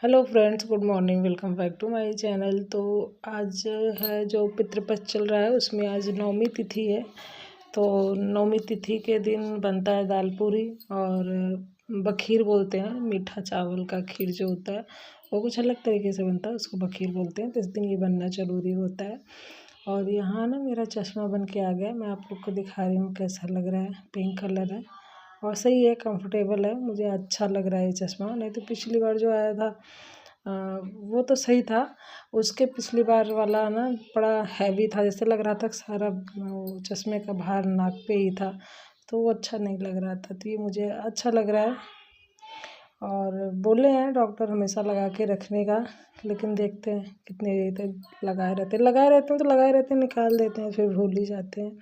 Hello friends, good morning. Welcome back to my channel. तो आज है जो पितृपक्ष चल रहा है, उसमें आज नवमी तिथि है। तो नवमी तिथि के दिन बनता है दाल पूरी और बखीर बोलते हैं। मीठा चावल का खीर जो होता है वो कुछ अलग तरीके से बनता है, उसको बखीर बोलते हैं। तो इस दिन ये बनना जरूरी होता है। और यहाँ ना मेरा चश्मा बन के आ गया, मैं आप लोग को दिखा रही हूँ कैसा लग रहा है। पिंक कलर है और सही है, कंफर्टेबल है, मुझे अच्छा लग रहा है ये चश्मा। नहीं तो पिछली बार जो आया था वो तो सही था, उसके पिछली बार वाला ना बड़ा हैवी था, जैसे लग रहा था सारा वो चश्मे का भार नाक पे ही था, तो वो अच्छा नहीं लग रहा था। तो ये मुझे अच्छा लग रहा है और बोले हैं डॉक्टर हमेशा लगा के रखने का, लेकिन देखते हैं कितनी देर तक लगाए रहते हैं। तो लगाए रहते हैं, निकाल देते हैं, फिर भूल ही जाते हैं।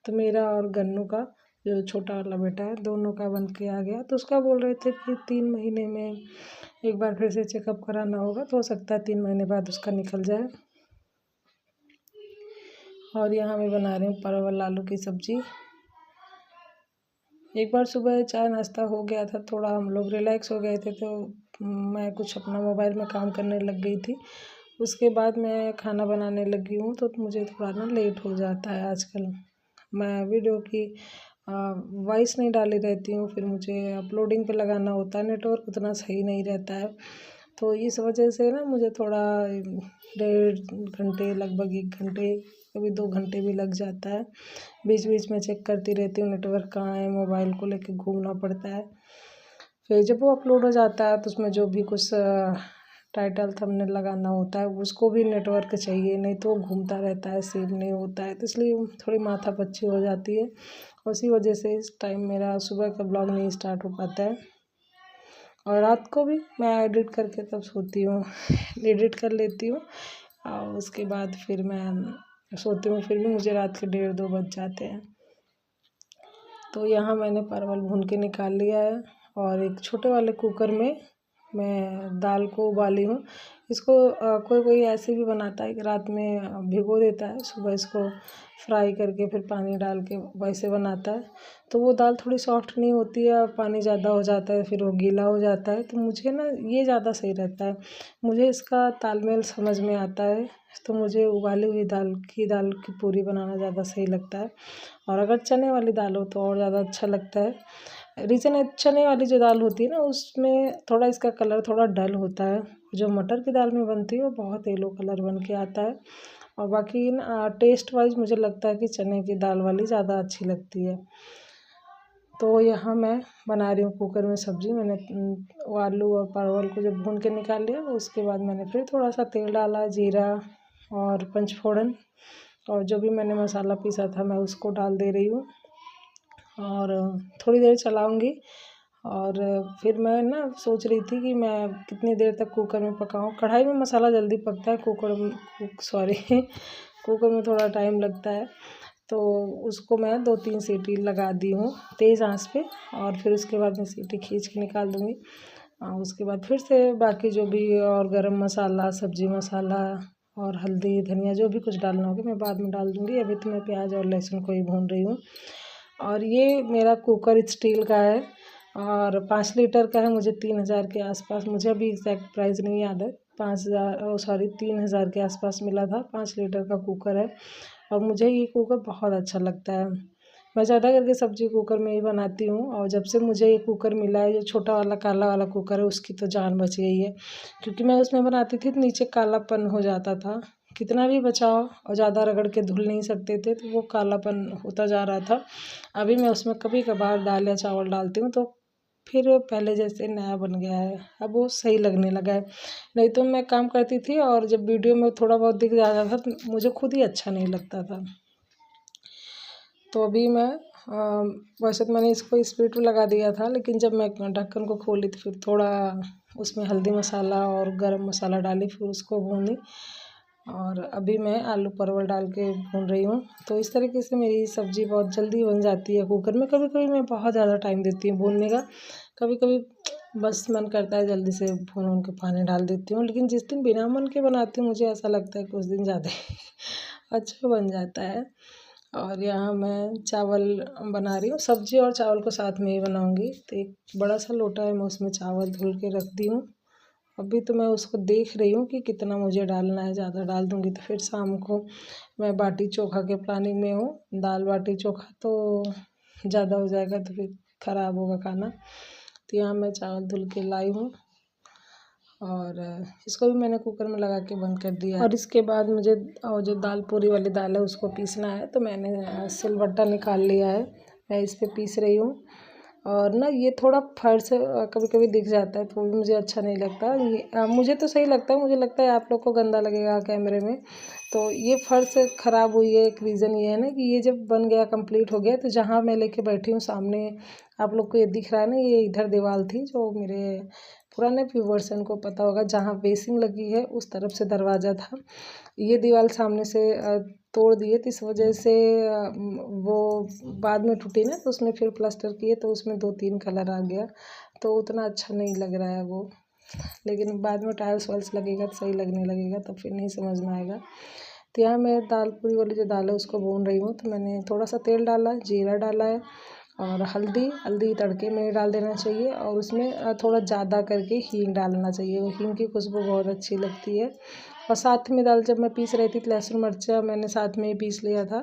तो मेरा और गन्नू का जो छोटा वाला बेटा है, दोनों का बन के आ गया। तो उसका बोल रहे थे कि 3 महीने में एक बार फिर से चेकअप कराना होगा, तो हो सकता है 3 महीने बाद उसका निकल जाए। और यहाँ मैं बना रही हूँ परवल आलू की सब्जी। एक बार सुबह चाय नाश्ता हो गया था, थोड़ा हम लोग रिलैक्स हो गए थे, तो मैं कुछ अपना मोबाइल में काम करने लग गई थी। उसके बाद मैं खाना बनाने लगी हूँ, तो मुझे थोड़ा ना लेट हो जाता है आजकल। मैं वीडियो की वॉइस नहीं डाली रहती हूँ, फिर मुझे अपलोडिंग पे लगाना होता है, नेटवर्क उतना सही नहीं रहता है। तो इस वजह से ना मुझे थोड़ा 1.5 घंटे, लगभग 1 घंटे, कभी 2 घंटे भी लग जाता है। बीच बीच में चेक करती रहती हूँ नेटवर्क कहाँ है, मोबाइल को लेके घूमना पड़ता है। फिर जब वो अपलोड हो जाता है तो उसमें जो भी कुछ टाइटल थंबनेल लगाना होता है उसको भी नेटवर्क चाहिए, नहीं तो वो घूमता रहता है, सेव नहीं होता है। तो इसलिए थोड़ी माथापच्ची हो जाती है। उसी वजह से इस टाइम मेरा सुबह का ब्लॉग नहीं स्टार्ट हो पाता है। और रात को भी मैं एडिट करके तब सोती हूँ एडिट कर लेती हूँ और उसके बाद फिर मैं सोती हूँ, फिर भी मुझे रात के 1:30-2 बज जाते हैं। तो यहाँ मैंने परवल भून के निकाल लिया है और एक छोटे वाले कुकर में मैं दाल को उबाली हूँ। इसको कोई कोई ऐसे भी बनाता है कि रात में भिगो देता है, सुबह इसको फ्राई करके फिर पानी डाल के वैसे बनाता है। तो वो दाल थोड़ी सॉफ्ट नहीं होती है, पानी ज़्यादा हो जाता है, फिर वो गीला हो जाता है। तो मुझे ना ये ज़्यादा सही रहता है, मुझे इसका तालमेल समझ में आता है। तो मुझे उबाली हुई दाल की पूरी बनाना ज़्यादा सही लगता है। और अगर चने वाली दाल हो तो और ज़्यादा अच्छा लगता है। रीज़न है, चने वाली जो दाल होती है ना उसमें थोड़ा इसका कलर थोड़ा डल होता है। जो मटर की दाल में बनती है वो बहुत येलो कलर बन के आता है। और बाकी ना टेस्ट वाइज मुझे लगता है कि चने की दाल वाली ज़्यादा अच्छी लगती है। तो यहाँ मैं बना रही हूँ कुकर में सब्ज़ी। मैंने वो आलू और परवल को जब भून के निकाल लिया, उसके बाद मैंने फिर थोड़ा सा तेल डाला, जीरा और पंचफोड़न, और जो भी मैंने मसाला पीसा था मैं उसको डाल दे रही हूँ और थोड़ी देर चलाऊँगी। और फिर मैं ना सोच रही थी कि मैं कितनी देर तक कुकर में पकाऊँ। कढ़ाई में मसाला जल्दी पकता है, कुकर में थोड़ा टाइम लगता है। तो उसको मैं 2-3 सीटी लगा दी हूँ तेज़ आंच पे, और फिर उसके बाद मैं सीटी खींच के निकाल दूँगी। उसके बाद फिर से बाकी जो भी और गरम मसाला, सब्ज़ी मसाला और हल्दी, धनिया जो भी कुछ डालना होगा मैं बाद में डाल दूँगी। अभी तो मैं प्याज और लहसुन को ही भून रही हूँ। और ये मेरा कुकर स्टील का है और 5 लीटर का है। मुझे 3000 के आसपास, मुझे अभी एग्जैक्ट प्राइस नहीं याद है, 3000 के आसपास मिला था। 5 लीटर का कुकर है और मुझे ये कुकर बहुत अच्छा लगता है। मैं ज़्यादा करके सब्ज़ी कुकर में ही बनाती हूँ। और जब से मुझे ये कुकर मिला है, ये छोटा वाला काला वाला कुकर है, उसकी तो जान बच गई है। क्योंकि मैं उसमें बनाती थी तो नीचे कालापन हो जाता था, कितना भी बचाओ और ज़्यादा रगड़ के धुल नहीं सकते थे, तो वो कालापन होता जा रहा था। अभी मैं उसमें कभी कभार दाल या चावल डालती हूँ तो फिर पहले जैसे नया बन गया है, अब वो सही लगने लगा है। नहीं तो मैं काम करती थी और जब वीडियो में थोड़ा बहुत दिख जाता था तो मुझे खुद ही अच्छा नहीं लगता था। तो अभी मैं वैसे तो मैंने इसको स्पीड पे लगा दिया था, लेकिन जब मैं ढक्कन को खोली तो फिर थोड़ा उसमें हल्दी मसाला और गरम मसाला डाली, फिर उसको भूनी। और अभी मैं आलू परवल डाल के भून रही हूँ। तो इस तरीके से मेरी सब्ज़ी बहुत जल्दी बन जाती है कुकर में। कभी कभी मैं बहुत ज़्यादा टाइम देती हूँ भूनने का, कभी कभी बस मन करता है जल्दी से भून के पानी डाल देती हूँ। लेकिन जिस दिन बिना मन के बनाती हूँ मुझे ऐसा लगता है कि उस दिन ज़्यादा अच्छा बन जाता है। और यहाँ मैं चावल बना रही हूँ, सब्ज़ी और चावल को साथ में ही बनाऊँगी। तो एक बड़ा सा लोटा है, मैं उसमें चावल धुल के रख दी हूँ अभी तो मैं उसको देख रही हूँ कि कितना मुझे डालना है। ज़्यादा डाल दूँगी तो फिर शाम को मैं बाटी चोखा के प्लानिंग में हूँ। दाल बाटी चोखा तो ज़्यादा हो जाएगा तो फिर ख़राब होगा खाना। तो यहाँ मैं चावल धुल के लाई हूँ और इसको भी मैंने कुकर में लगा के बंद कर दिया। और इसके बाद मुझे जो दाल पूरी वाली दाल है उसको पीसना है, तो मैंने सिलबट्टा निकाल लिया है। मैं इस पे पीस रही हूँ। और ना ये थोड़ा फर्श कभी कभी दिख जाता है तो भी मुझे अच्छा नहीं लगता। ये मुझे तो सही लगता है, मुझे लगता है आप लोग को गंदा लगेगा कैमरे में। तो ये फर्श ख़राब हुई है, एक रीज़न ये है ना कि ये जब बन गया, कंप्लीट हो गया, तो जहाँ मैं लेके बैठी हूँ सामने आप लोग को ये दिख रहा है ना, ये इधर दीवार थी। जो मेरे पुराने व्यूवर्स हैं उनको पता होगा, जहाँ बेसिंग लगी है उस तरफ से दरवाज़ा था। ये दीवार सामने से तोड़ दिए, तो इस वजह से वो बाद में टूटी ना, तो उसमें फिर प्लास्टर किए तो उसमें 2-3 कलर आ गया, तो उतना अच्छा नहीं लग रहा है वो। लेकिन बाद में टाइल्स वाइल्स लगेगा तो सही लगने लगेगा, तब फिर नहीं समझ में आएगा। तो यहाँ मैं दाल पूरी वाली जो दाल है उसको भून रही हूँ। तो मैंने थोड़ा सा तेल डाला, जीरा डाला है और हल्दी तड़के में डाल देना चाहिए। और उसमें थोड़ा ज़्यादा करके हींग डालना चाहिए, वो हींग की खुशबू बहुत अच्छी लगती है। और साथ में दाल जब मैं पीस रही थी तो लहसुन मिर्चा मैंने साथ में ही पीस लिया था,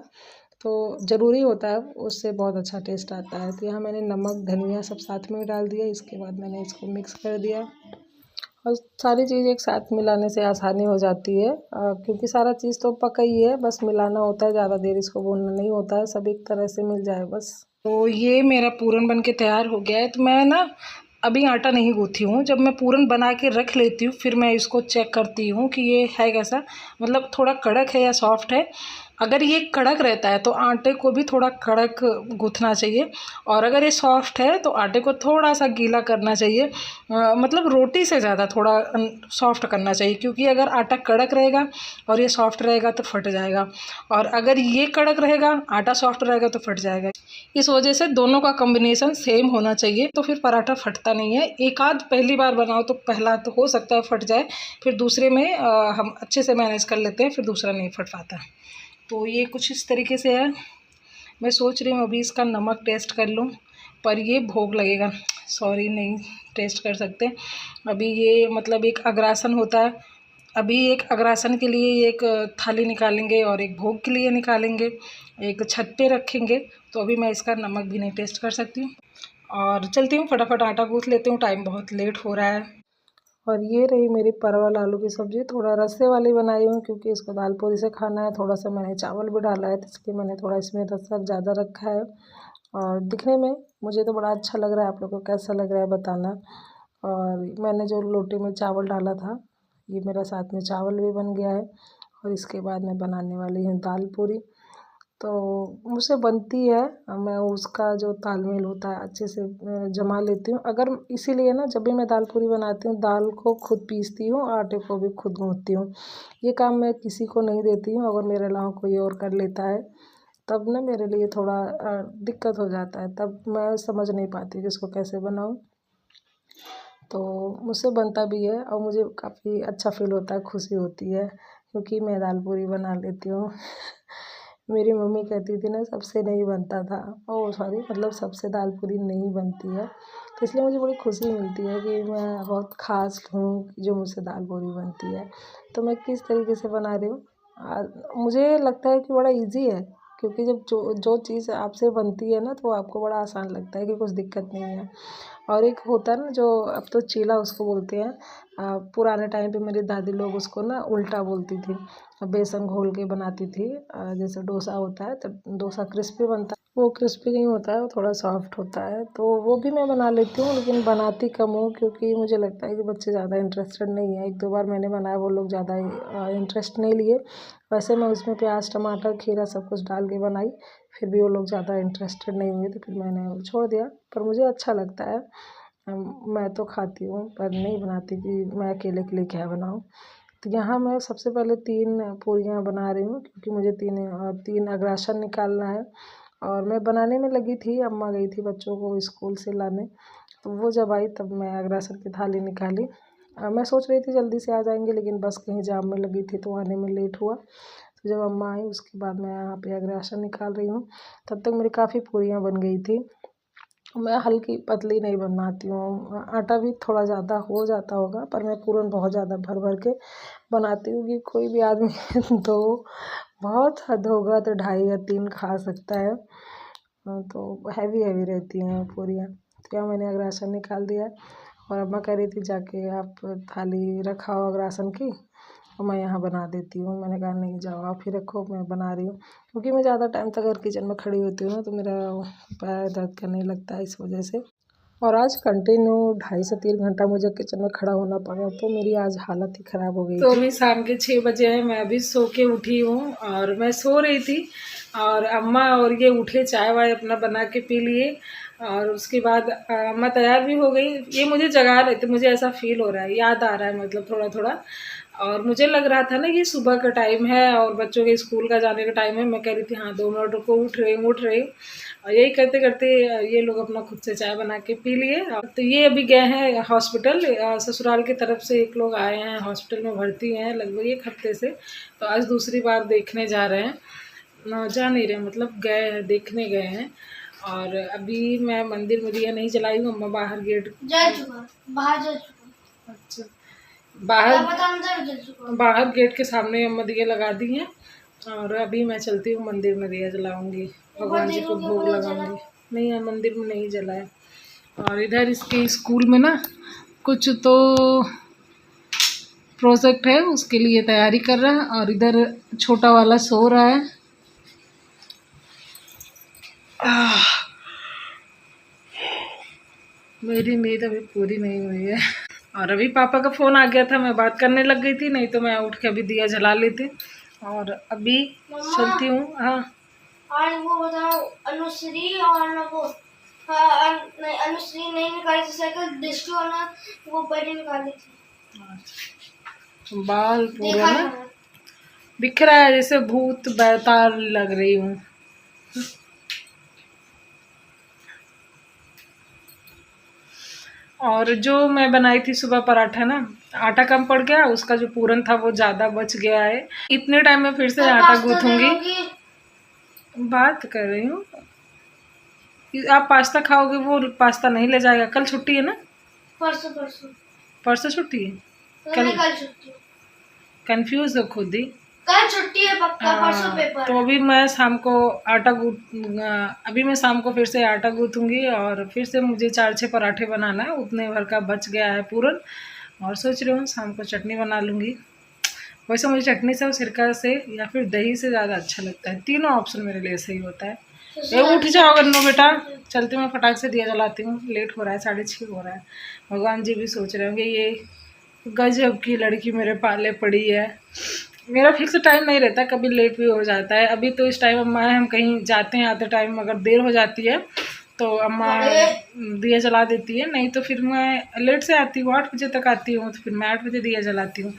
तो ज़रूरी होता है, उससे बहुत अच्छा टेस्ट आता है। तो यहाँ मैंने नमक धनिया सब साथ में डाल दिया। इसके बाद मैंने इसको मिक्स कर दिया और सारी चीज़ एक साथ मिलाने से आसानी हो जाती है, क्योंकि सारा चीज़ तो पका ही है, बस मिलाना होता है, ज़्यादा देर इसको भूनना नहीं होता है, सब एक तरह से मिल जाए बस। तो ये मेरा पूरन बन के तैयार हो गया है। तो मैं ना अभी आटा नहीं गूँथी हूँ, जब मैं पूरन बना के रख लेती हूँ फिर मैं इसको चेक करती हूँ कि ये है कैसा, मतलब थोड़ा कड़क है या सॉफ्ट है। अगर ये कड़क रहता है तो आटे को भी थोड़ा कड़क गूँथना चाहिए, और अगर ये सॉफ्ट है तो आटे को थोड़ा सा गीला करना चाहिए, मतलब रोटी से ज़्यादा थोड़ा सॉफ्ट करना चाहिए, क्योंकि अगर आटा कड़क रहेगा और ये सॉफ्ट रहेगा तो फट जाएगा, और अगर ये कड़क रहेगा आटा सॉफ्ट रहेगा तो फट जाएगा। इस वजह से दोनों का कॉम्बिनेशन सेम होना चाहिए, तो फिर पराठा फटता नहीं है। एक आध पहली बार बनाओ तो पहला तो हो सकता है फट जाए, फिर दूसरे में हम अच्छे से मैनेज कर लेते हैं, फिर दूसरा नहीं फट पाता। तो ये कुछ इस तरीके से है। मैं सोच रही हूँ अभी इसका नमक टेस्ट कर लूँ, पर ये भोग लगेगा, सॉरी नहीं टेस्ट कर सकते अभी। ये मतलब एक अग्रासन होता है, अभी एक अग्रासन के लिए एक थाली निकालेंगे और एक भोग के लिए निकालेंगे, एक छत पे रखेंगे। तो अभी मैं इसका नमक भी नहीं टेस्ट कर सकती हूँ, और चलती हूँ फटाफट आटा गूँथ लेती हूँ, टाइम बहुत लेट हो रहा है। और ये रही मेरी परवल आलू की सब्ज़ी, थोड़ा रस्से वाली बनाई हूँ क्योंकि इसको दाल पूरी से खाना है। थोड़ा सा मैंने चावल भी डाला है तो इसलिए मैंने थोड़ा इसमें रस्सा ज़्यादा रखा है, और दिखने में मुझे तो बड़ा अच्छा लग रहा है, आप लोगों को कैसा लग रहा है बताना। और मैंने जो लोटे में चावल डाला था, ये मेरा साथ में चावल भी बन गया है। और इसके बाद मैं बनाने वाली हूँ दाल पूरी, तो मुझसे बनती है, मैं उसका जो तालमेल होता है अच्छे से जमा लेती हूँ। अगर इसीलिए ना जब भी मैं दाल पूरी बनाती हूँ, दाल को खुद पीसती हूँ, आटे को भी खुद गूँथती हूँ। ये काम मैं किसी को नहीं देती हूँ, अगर मेरे अलावा कोई और कर लेता है तब ना मेरे लिए थोड़ा दिक्कत हो जाता है, तब मैं समझ नहीं पाती कि इसको कैसे बनाऊँ। तो मुझसे बनता भी है और मुझे काफ़ी अच्छा फील होता है, खुशी होती है, क्योंकि मैं दाल पूरी बना लेती हूँ। मेरी मम्मी कहती थी ना सबसे नहीं बनता था, ओह सॉरी, मतलब सबसे दाल पूरी नहीं बनती है, तो इसलिए मुझे बड़ी खुशी मिलती है कि मैं बहुत ख़ास हूँ जो मुझसे दाल पूरी बनती है। तो मैं किस तरीके से बना रही हूँ, मुझे लगता है कि बड़ा इजी है, क्योंकि जब जो जो चीज़ आपसे बनती है ना तो आपको बड़ा आसान लगता है कि कुछ दिक्कत नहीं है। और एक होता है ना जो अब तो चीला उसको बोलते हैं, पुराने टाइम पे मेरी दादी लोग उसको ना उल्टा बोलती थी, बेसन घोल के बनाती थी। जैसे डोसा होता है तो डोसा क्रिस्पी बनता है, वो क्रिस्पी नहीं होता है, वो थोड़ा सॉफ्ट होता है, तो वो भी मैं बना लेती हूँ, लेकिन बनाती कम हूँ क्योंकि मुझे लगता है कि बच्चे ज़्यादा इंटरेस्टेड नहीं है। 1-2 बार मैंने बनाया, वो लोग ज़्यादा इंटरेस्ट नहीं लिए। वैसे मैं उसमें प्याज टमाटर खीरा सब कुछ डाल के बनाई, फिर भी वो लोग ज़्यादा इंटरेस्टेड नहीं हुए, तो फिर मैंने वो छोड़ दिया। पर मुझे अच्छा लगता है, मैं तो खाती हूँ, पर नहीं बनाती कि मैं अकेले के लिए क्या बनाऊँ। तो यहाँ मैं सबसे पहले 3 पूरियाँ बना रही हूँ, क्योंकि मुझे 3 अग्रासन निकालना है। और मैं बनाने में लगी थी, अम्मा गई थी बच्चों को स्कूल से लाने, तो वो जब आई तब मैं अग्रासन की थाली निकाली। मैं सोच रही थी जल्दी से आ जाएंगे, लेकिन बस कहीं जाम में लगी थी तो आने में लेट हुआ। तो जब अम्मा आई उसके बाद मैं यहाँ पे अग्रासन निकाल रही हूँ, तब तक मेरी काफ़ी पूरियाँ बन गई थी। मैं हल्की पतली नहीं बनाती हूँ, आटा भी थोड़ा ज़्यादा हो जाता होगा, पर मैं पूरन बहुत ज़्यादा भर भर के बनाती हूँ कि कोई भी आदमी तो बहुत हद होगा तो 2.5 या 3 खा सकता है। तो हैवी हैवी रहती हैं पूरियाँ। तो यहाँ मैंने अग्रासन निकाल दिया है और अम्मा कह रही थी जाके आप थाली रखाओ अग्रासन की और मैं यहाँ बना देती हूँ। मैंने कहा नहीं जाओ आप ही रखो, मैं बना रही हूँ, क्योंकि मैं ज़्यादा टाइम तक अगर किचन में खड़ी होती हूँ ना तो मेरा पैर दर्द करने लगता है इस वजह से। और आज कंटिन्यू 2.5 से 3 घंटा मुझे किचन में खड़ा होना पड़ा, तो मेरी आज हालत ही ख़राब हो गई। तो अभी शाम के 6 बजे हैं, मैं अभी सो के उठी हूँ और मैं सो रही थी और अम्मा और ये उठे, चाय वाय अपना बना के पी लिए और उसके बाद अम्मा तैयार भी हो गई। ये मुझे जगा रहे थे, मुझे ऐसा फील हो रहा है, याद आ रहा है मतलब थोड़ा थोड़ा, और मुझे लग रहा था ना कि सुबह का टाइम है और बच्चों के स्कूल का जाने का टाइम है। मैं कह रही थी हाँ 2 मिनट रुको, उठ रही। और यही करते करते ये लोग अपना खुद से चाय बना के पी लिए। तो ये अभी गए हैं हॉस्पिटल, ससुराल की तरफ से एक लोग आए हैं, हॉस्पिटल में भर्ती हैं लगभग 1 हफ्ते से। तो आज दूसरी बार देखने जा रहे हैं, जा नहीं रहे मतलब गए हैं, देखने गए हैं। और अभी मैं मंदिर में दिया नहीं जलाई हूँ, अम्मा बाहर गेट जा चुका, बाहर जा चुका। अच्छा, बाहर गेट के सामने अम्मा दिया लगा दी हैं और अभी मैं चलती हूँ मंदिर में दिया जलाऊंगी, भगवान जी को भोग लगाऊंगी। नहीं है मंदिर में नहीं जलाए। और इधर इसके स्कूल में ना कुछ तो प्रोजेक्ट है, उसके लिए तैयारी कर रहा है और इधर छोटा वाला सो रहा है। मेरी नींद अभी पूरी नहीं हुई है। और अभी पापा का फ़ोन आ गया था, मैं बात करने लग गई थी, नहीं तो मैं उठ के अभी दिया जला लेती। और अभी चलती हूँ। हाँ आज वो बताओ, अनुश्री और वो नहीं, अनुश्री नहीं निकाली थी साइकिल, डिस्को वाला वो बड़ी निकाली थी। बाल पूरा ना दिख रहा है जैसे भूत बैताल लग रही हूँ। और जो मैं बनाई थी सुबह पराठा ना, आटा कम पड़ गया, उसका जो पूरन था वो ज़्यादा बच गया है। इतने टाइम में फिर से आटा गूँथूंगी। बात कर रही हूँ, आप पास्ता खाओगे, वो पास्ता नहीं ले जाएगा। कल छुट्टी है ना? परसों छुट्टी है, कल छुट्टी। कंफ्यूज हो खुद ही। कल छुट्टी है पक्का, परसों पेपर। तो अभी मैं शाम को अभी मैं शाम को फिर से आटा गूँथूंगी और फिर से मुझे 4-6 पराठे बनाना है, उतने भर का बच गया है पूरन। और सोच रही हूँ शाम को चटनी बना लूँगी। वैसे मुझे चटनी से, सिरका से या फिर दही से ज़्यादा अच्छा लगता है। तीनों ऑप्शन मेरे लिए सही होता है। ये उठ जाओ गन्नू बेटा, चलती मैं फटाक से दिया जलाती हूँ, लेट हो रहा है, 6:30 हो रहा है। भगवान जी भी सोच रहे होंगे ये गजब की लड़की मेरे पाले पड़ी है। मेरा फिक्स टाइम नहीं रहता, कभी लेट भी हो जाता है। अभी तो इस टाइम अम्मा है, हम कहीं जाते हैं आते टाइम अगर देर हो जाती है तो अम्मा दिया जला देती है, नहीं तो फिर मैं लेट से आती हूँ, 8 बजे तक आती हूँ, तो फिर मैं 8 बजे दिया जलाती हूँ।